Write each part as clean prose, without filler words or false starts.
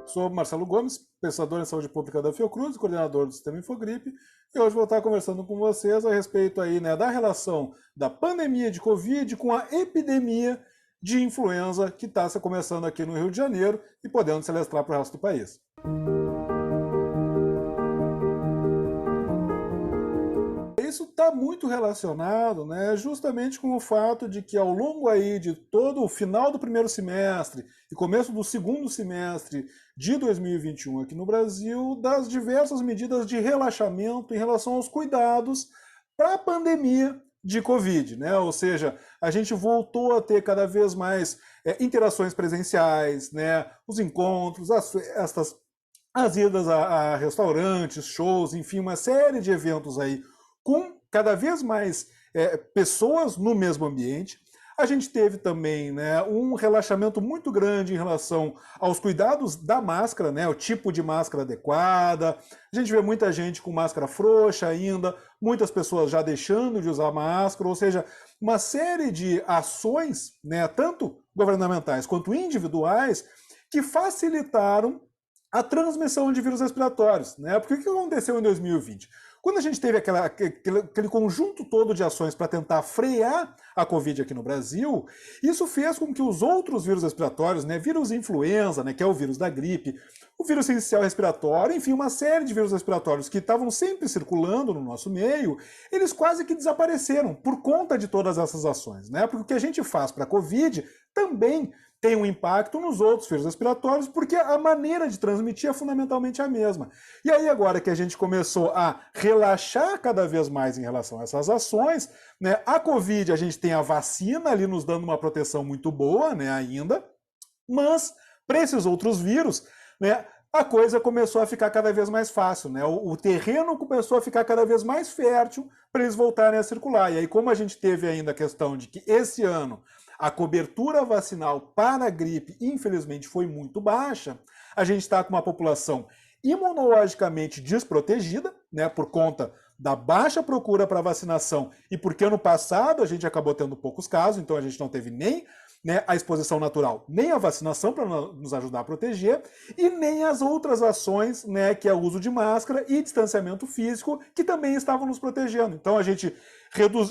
Sou Marcelo Gomes, pesquisador em saúde pública da Fiocruz, coordenador do Sistema Infogripe, e hoje vou estar conversando com vocês a respeito aí, né, da relação da pandemia de Covid com a epidemia de influenza que está começando aqui no Rio de Janeiro e podendo se alastrar para o resto do país. Isso está muito relacionado, né, justamente com o fato de que ao longo aí de todo o final do primeiro semestre e começo do segundo semestre de 2021 aqui no Brasil, das diversas medidas de relaxamento em relação aos cuidados para a pandemia de Covid, né? Ou seja, a gente voltou a ter cada vez mais interações presenciais, né, os encontros, as idas a restaurantes, shows, enfim, uma série de eventos aí com cada vez mais pessoas no mesmo ambiente. A gente teve também, né, um relaxamento muito grande em relação aos cuidados da máscara, né, o tipo de máscara adequada. A gente vê muita gente com máscara frouxa ainda, muitas pessoas já deixando de usar máscara, ou seja, uma série de ações, né, tanto governamentais quanto individuais, que facilitaram a transmissão de vírus respiratórios, né? Porque o que aconteceu em 2020? Quando a gente teve aquele conjunto todo de ações para tentar frear a Covid aqui no Brasil, isso fez com que os outros vírus respiratórios, né, vírus influenza, né, que é o vírus da gripe, o vírus essencial respiratório, enfim, uma série de vírus respiratórios que estavam sempre circulando no nosso meio, eles quase que desapareceram por conta de todas essas ações, né? Porque o que a gente faz para a Covid também tem um impacto nos outros vírus respiratórios, porque a maneira de transmitir é fundamentalmente a mesma. E aí agora que a gente começou a relaxar cada vez mais em relação a essas ações, né, a Covid, a gente tem a vacina ali nos dando uma proteção muito boa, né, ainda, mas para esses outros vírus, né, a coisa começou a ficar cada vez mais fácil, né? O terreno começou a ficar cada vez mais fértil para eles voltarem a circular. E aí, como a gente teve ainda a questão de que esse ano a cobertura vacinal para a gripe, infelizmente, foi muito baixa, a gente está com uma população imunologicamente desprotegida, né, por conta da baixa procura para vacinação e porque ano passado a gente acabou tendo poucos casos, então a gente não teve nem, né, a exposição natural, nem a vacinação para nos ajudar a proteger, e nem as outras ações, né, que é o uso de máscara e distanciamento físico, que também estavam nos protegendo. Então a gente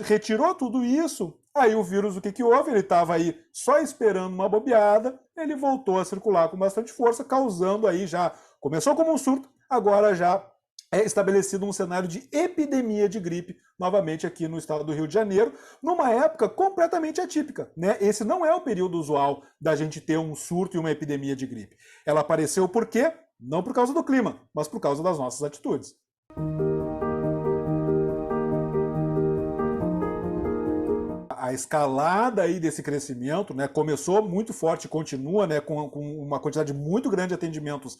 retirou tudo isso, aí o vírus, o que houve? Ele estava aí só esperando uma bobeada, ele voltou a circular com bastante força, causando aí já, começou como um surto, agora já é estabelecido um cenário de epidemia de gripe, novamente aqui no estado do Rio de Janeiro, numa época completamente atípica, né? Esse não é o período usual da gente ter um surto e uma epidemia de gripe. Ela apareceu por quê? Não por causa do clima, mas por causa das nossas atitudes. A escalada aí desse crescimento, né, começou muito forte e continua, né, com uma quantidade muito grande de atendimentos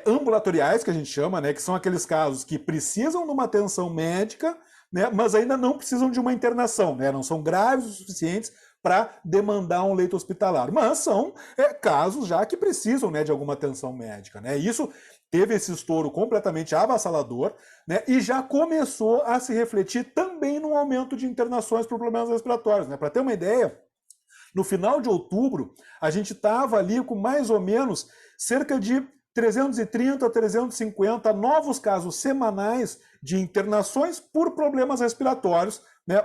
ambulatoriais, que a gente chama, né, que são aqueles casos que precisam de uma atenção médica, né, mas ainda não precisam de uma internação, né, não são graves o suficientes para demandar um leito hospitalar, mas são casos já que precisam, né, de alguma atenção médica, né. Isso teve esse estouro completamente avassalador, né, e já começou a se refletir também no aumento de internações por problemas respiratórios, né. Para ter uma ideia, no final de outubro, a gente estava ali com mais ou menos cerca de 330 a 350 novos casos semanais de internações por problemas respiratórios, né,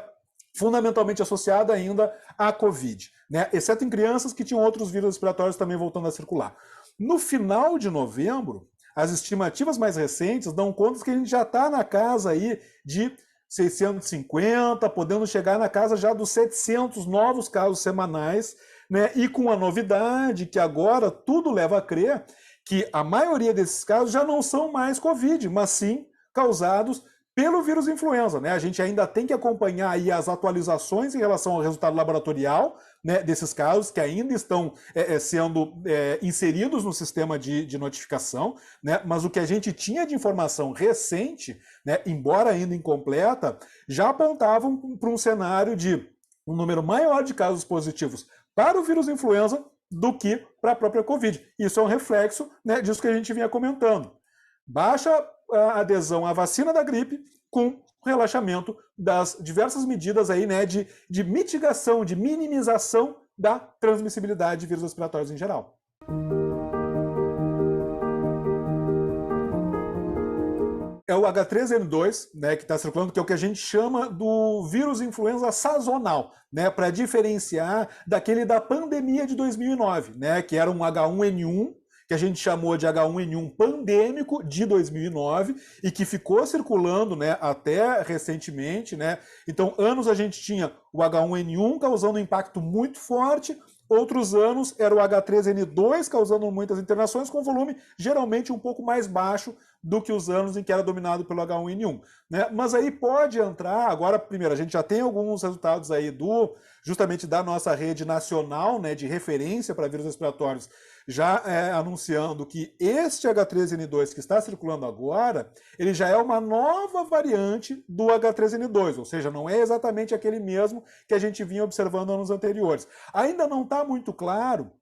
fundamentalmente associado ainda à Covid, né, exceto em crianças que tinham outros vírus respiratórios também voltando a circular. No final de novembro, as estimativas mais recentes dão conta que a gente já está na casa aí de 650, podendo chegar na casa já dos 700 novos casos semanais, né, e com a novidade que agora tudo leva a crer que a maioria desses casos já não são mais Covid, mas sim causados pelo vírus influenza, né? A gente ainda tem que acompanhar aí as atualizações em relação ao resultado laboratorial, né, desses casos que ainda estão sendo inseridos no sistema de notificação, né? Mas o que a gente tinha de informação recente, né, embora ainda incompleta, já apontavam para um cenário de um número maior de casos positivos para o vírus influenza do que para a própria Covid. Isso é um reflexo, né, disso que a gente vinha comentando. Baixa a adesão à vacina da gripe com relaxamento das diversas medidas aí, né, de mitigação, de minimização da transmissibilidade de vírus respiratórios em geral. É o H3N2, né, que está circulando, que é o que a gente chama do vírus influenza sazonal, né, para diferenciar daquele da pandemia de 2009, né, que era um H1N1, que a gente chamou de H1N1 pandêmico de 2009 e que ficou circulando, né, até recentemente, né. Então, anos a gente tinha o H1N1 causando um impacto muito forte, outros anos era o H3N2 causando muitas internações com volume geralmente um pouco mais baixo do que os anos em que era dominado pelo H1N1. Né? Mas aí pode entrar, agora, primeiro, a gente já tem alguns resultados aí justamente da nossa rede nacional, né, de referência para vírus respiratórios, já anunciando que este H3N2 que está circulando agora, ele já é uma nova variante do H3N2, ou seja, não é exatamente aquele mesmo que a gente vinha observando anos anteriores. Ainda não está muito claro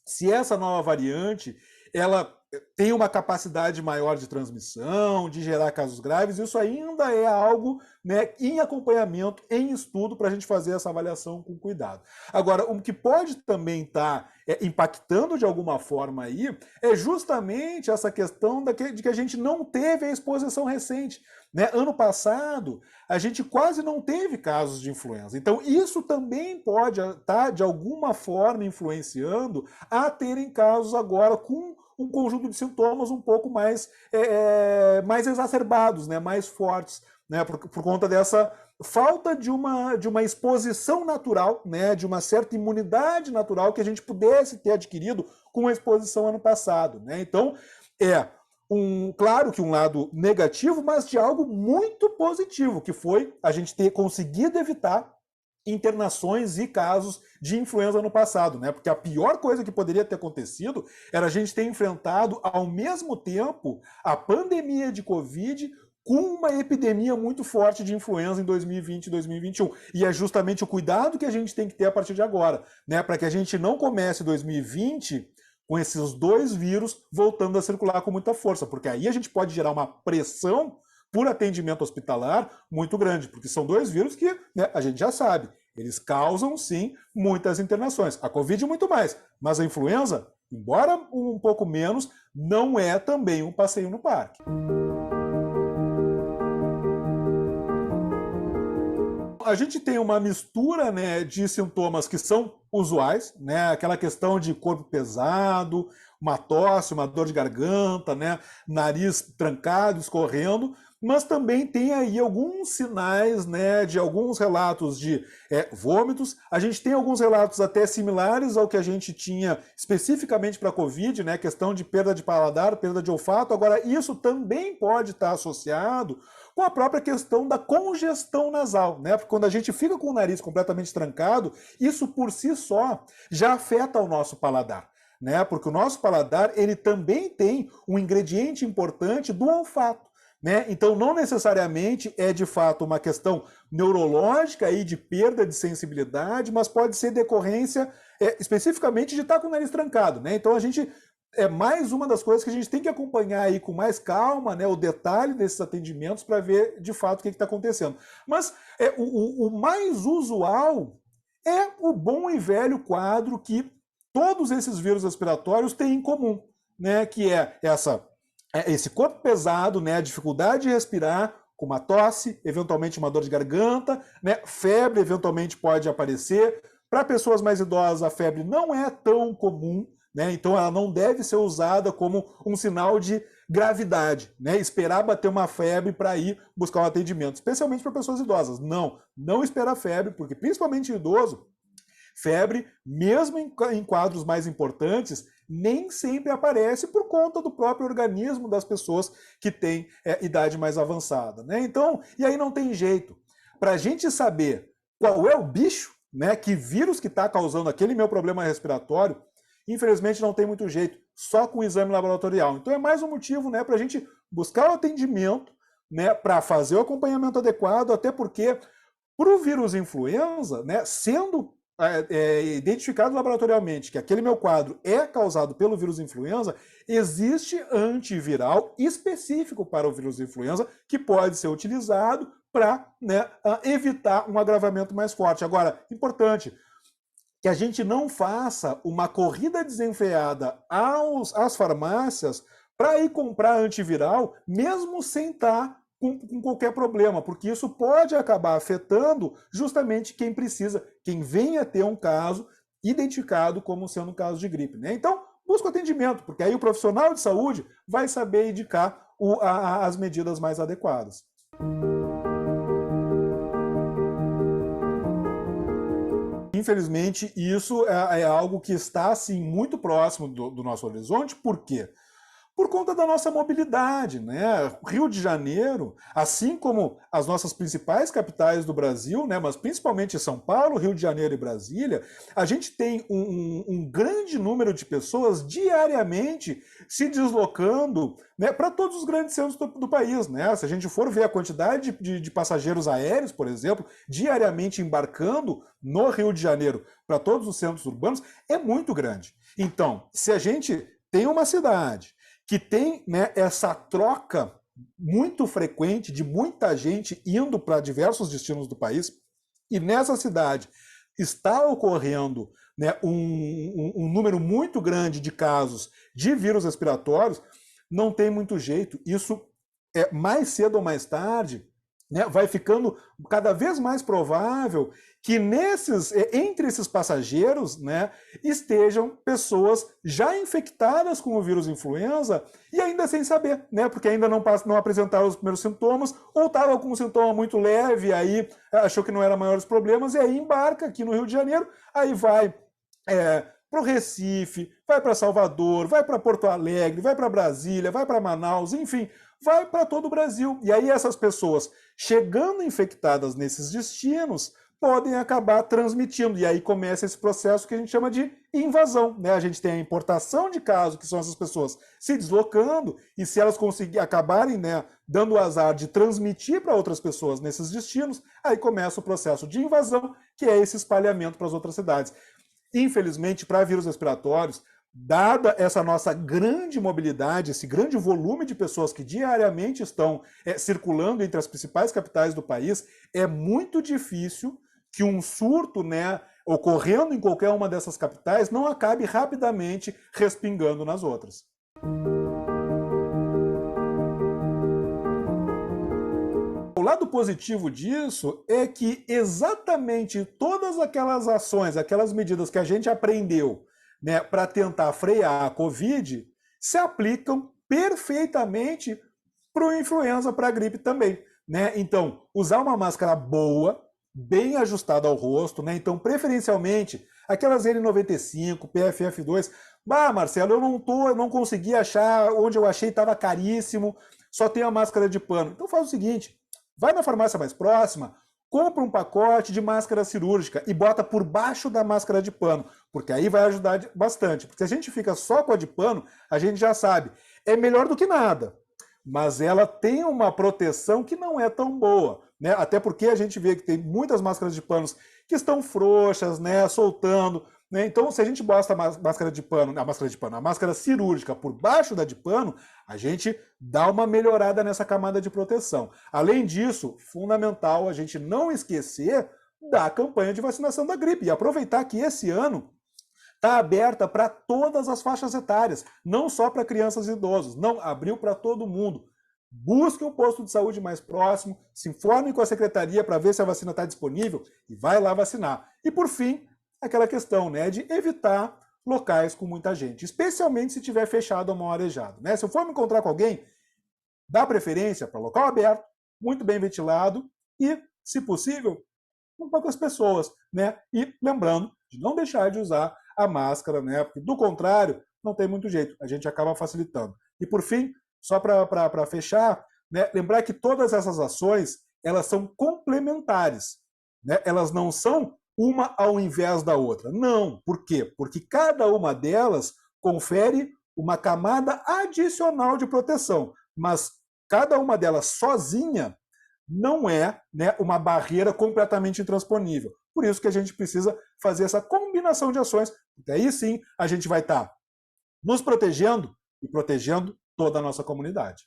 se essa nova variante ela tem uma capacidade maior de transmissão, de gerar casos graves, isso ainda é algo, né, em acompanhamento, em estudo, para a gente fazer essa avaliação com cuidado. Agora, o que pode também estar impactando de alguma forma aí é justamente essa questão de que a gente não teve a exposição recente. Né? Ano passado, a gente quase não teve casos de influenza. Então, isso também pode estar, de alguma forma, influenciando a terem casos agora com um conjunto de sintomas um pouco mais exacerbados, né? Mais fortes, né? Por conta dessa falta de uma exposição natural, né? De uma certa imunidade natural que a gente pudesse ter adquirido com a exposição ano passado. Né? Então, claro que um lado negativo, mas de algo muito positivo, que foi a gente ter conseguido evitar internações e casos de influenza no passado, né? Porque a pior coisa que poderia ter acontecido era a gente ter enfrentado ao mesmo tempo a pandemia de Covid com uma epidemia muito forte de influenza em 2020 e 2021. E é justamente o cuidado que a gente tem que ter a partir de agora, né? Para que a gente não comece 2020 com esses dois vírus voltando a circular com muita força, porque aí a gente pode gerar uma pressão por atendimento hospitalar muito grande, porque são dois vírus que, né, a gente já sabe, eles causam sim muitas internações. A Covid muito mais, mas a influenza, embora um pouco menos, não é também um passeio no parque. A gente tem uma mistura, né, de sintomas que são usuais, né, aquela questão de corpo pesado, uma tosse, uma dor de garganta, né, nariz trancado, escorrendo, mas também tem aí alguns sinais, né, de alguns relatos de vômitos. A gente tem alguns relatos até similares ao que a gente tinha especificamente para a Covid, né, questão de perda de paladar, perda de olfato. Agora, isso também pode estar associado com a própria questão da congestão nasal, né? Porque quando a gente fica com o nariz completamente trancado, isso por si só já afeta o nosso paladar, né? Porque o nosso paladar, ele também tem um ingrediente importante do olfato, né? Então não necessariamente é de fato uma questão neurológica aí de perda de sensibilidade, mas pode ser decorrência especificamente de estar com o nariz trancado, né? Então a gente é mais uma das coisas que a gente tem que acompanhar aí com mais calma, né, o detalhe desses atendimentos para ver de fato o que está acontecendo. Mas o mais usual é o bom e velho quadro que todos esses vírus respiratórios têm em comum, né, que é esse corpo pesado, né, a dificuldade de respirar, com uma tosse, eventualmente uma dor de garganta, né, febre eventualmente pode aparecer. Para pessoas mais idosas, a febre não é tão comum, né? Então ela não deve ser usada como um sinal de gravidade, né? Esperar bater uma febre para ir buscar um atendimento, especialmente para pessoas idosas. Não esperar febre, porque principalmente idoso, febre, mesmo em quadros mais importantes, nem sempre aparece por conta do próprio organismo das pessoas que têm idade mais avançada, né? Então, e aí não tem jeito. Para a gente saber qual é o bicho, né? Que vírus que está causando aquele meu problema respiratório, infelizmente não tem muito jeito, só com o exame laboratorial. Então é mais um motivo, né, para a gente buscar o atendimento, né, para fazer o acompanhamento adequado, até porque para o vírus influenza, né, sendo identificado laboratorialmente que aquele meu quadro é causado pelo vírus influenza, existe antiviral específico para o vírus influenza que pode ser utilizado para, né, evitar um agravamento mais forte. Agora, importante, que a gente não faça uma corrida desenfreada às farmácias para ir comprar antiviral, mesmo sem estar com qualquer problema, porque isso pode acabar afetando justamente quem precisa, quem venha ter um caso identificado como sendo um caso de gripe, né? Então, busca o atendimento, porque aí o profissional de saúde vai saber indicar as medidas mais adequadas. Infelizmente, isso é algo que está assim, muito próximo do nosso horizonte. Por quê? Por conta da nossa mobilidade, né? Rio de Janeiro, assim como as nossas principais capitais do Brasil, né? Mas principalmente São Paulo, Rio de Janeiro e Brasília, a gente tem um grande número de pessoas diariamente se deslocando, né, para todos os grandes centros do país, né? Se a gente for ver a quantidade de passageiros aéreos, por exemplo, diariamente embarcando no Rio de Janeiro para todos os centros urbanos, é muito grande. Então, se a gente tem uma cidade que tem, né, essa troca muito frequente de muita gente indo para diversos destinos do país, e nessa cidade está ocorrendo, né, um número muito grande de casos de vírus respiratórios, não tem muito jeito. Isso, mais cedo ou mais tarde, né, vai ficando cada vez mais provável que entre esses passageiros, né, estejam pessoas já infectadas com o vírus influenza e ainda sem saber, né, porque ainda não apresentaram os primeiros sintomas ou estavam com um sintoma muito leve, aí achou que não eram maiores problemas e aí embarca aqui no Rio de Janeiro, aí vai para o Recife, vai para Salvador, vai para Porto Alegre, vai para Brasília, vai para Manaus, enfim, vai para todo o Brasil. E aí essas pessoas chegando infectadas nesses destinos podem acabar transmitindo. E aí começa esse processo que a gente chama de invasão, né? A gente tem a importação de casos, que são essas pessoas se deslocando, e se elas acabarem, né, dando o azar de transmitir para outras pessoas nesses destinos, aí começa o processo de invasão, que é esse espalhamento para as outras cidades. Infelizmente, para vírus respiratórios, dada essa nossa grande mobilidade, esse grande volume de pessoas que diariamente estão circulando entre as principais capitais do país, é muito difícil que um surto, né, ocorrendo em qualquer uma dessas capitais não acabe rapidamente respingando nas outras. O lado positivo disso é que exatamente todas aquelas ações, aquelas medidas que a gente aprendeu, né, para tentar frear a Covid, se aplicam perfeitamente para o influenza, para a gripe também, né? Então, usar uma máscara boa, bem ajustada ao rosto, né? Então, preferencialmente, aquelas N95, PFF2. Marcelo, eu não consegui achar, onde eu achei estava caríssimo, só tem a máscara de pano. Então faz o seguinte, vai na farmácia mais próxima, compra um pacote de máscara cirúrgica e bota por baixo da máscara de pano, porque aí vai ajudar bastante. Porque se a gente fica só com a de pano, a gente já sabe, é melhor do que nada, mas ela tem uma proteção que não é tão boa, né? Até porque a gente vê que tem muitas máscaras de panos que estão frouxas, né, soltando, né? Então, se a gente bota a máscara cirúrgica por baixo da de pano, a gente dá uma melhorada nessa camada de proteção. Além disso, fundamental a gente não esquecer da campanha de vacinação da gripe e aproveitar que esse ano está aberta para todas as faixas etárias, não só para crianças e idosos, não, abriu para todo mundo. Busque um posto de saúde mais próximo, se informe com a secretaria para ver se a vacina está disponível e vai lá vacinar. E por fim, aquela questão, né, de evitar locais com muita gente, especialmente se tiver fechado ou mal arejado, né? Se eu for me encontrar com alguém, dá preferência para local aberto, muito bem ventilado e, se possível, com poucas pessoas, né? E lembrando de não deixar de usar a máscara, né? Porque do contrário, não tem muito jeito, a gente acaba facilitando. E por fim, só para fechar, né, lembrar que todas essas ações, elas são complementares, né? Elas não são uma ao invés da outra. Não. Por quê? Porque cada uma delas confere uma camada adicional de proteção, mas cada uma delas sozinha não é, né, uma barreira completamente intransponível. Por isso que a gente precisa fazer essa combinação de ações, porque aí sim a gente vai estar nos protegendo e protegendo toda a nossa comunidade.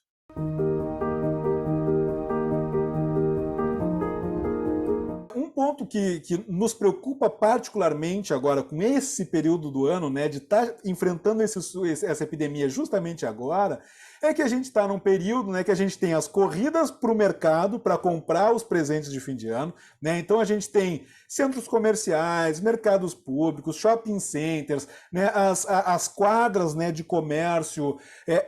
Um ponto que nos preocupa particularmente agora com esse período do ano, né, de estar enfrentando essa epidemia justamente agora, é que a gente está num período, né, que a gente tem as corridas para o mercado para comprar os presentes de fim de ano, né? Então a gente tem centros comerciais, mercados públicos, shopping centers, né, as quadras, né, de comércio,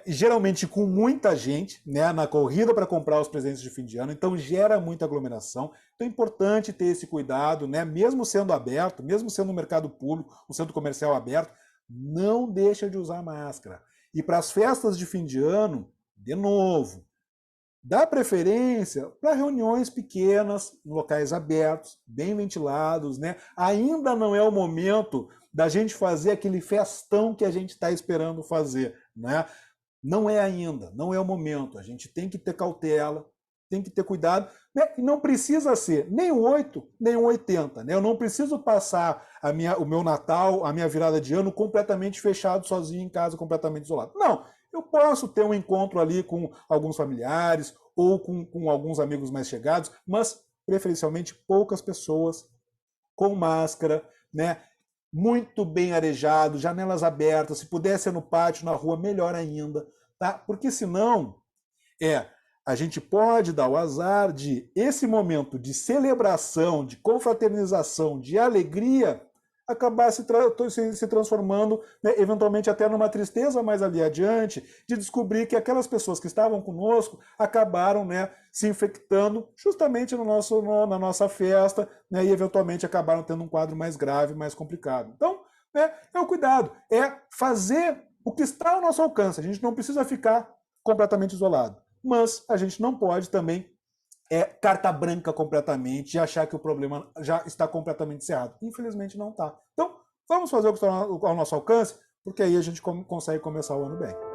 geralmente com muita gente, né, na corrida para comprar os presentes de fim de ano, então gera muita aglomeração. Então é importante ter esse cuidado, né, mesmo sendo aberto, mesmo sendo um mercado público, um centro comercial aberto, não deixa de usar máscara. E para as festas de fim de ano, de novo, dá preferência para reuniões pequenas, em locais abertos, bem ventilados, né? Ainda não é o momento da gente fazer aquele festão que a gente está esperando fazer, né? Não é ainda, não é o momento. A gente tem que ter cautela, tem que ter cuidado, né? E não precisa ser nem um 8, nem um 80. Né? Eu não preciso passar o meu Natal, a minha virada de ano completamente fechado, sozinho em casa, completamente isolado. Não, eu posso ter um encontro ali com alguns familiares ou com alguns amigos mais chegados, mas preferencialmente poucas pessoas, com máscara, né? Muito bem arejado, janelas abertas, se puder ser no pátio, na rua, melhor ainda, tá? Porque senão a gente pode dar o azar de esse momento de celebração, de confraternização, de alegria, acabar se transformando, né, eventualmente até numa tristeza mais ali adiante, de descobrir que aquelas pessoas que estavam conosco acabaram, né, se infectando justamente na nossa festa, né, e eventualmente acabaram tendo um quadro mais grave, mais complicado. Então, né, é o cuidado, é fazer o que está ao nosso alcance. A gente não precisa ficar completamente isolado, mas a gente não pode também carta branca completamente e achar que o problema já está completamente encerrado. Infelizmente não está. Então, vamos fazer o que está ao nosso alcance, porque aí a gente consegue começar o ano bem.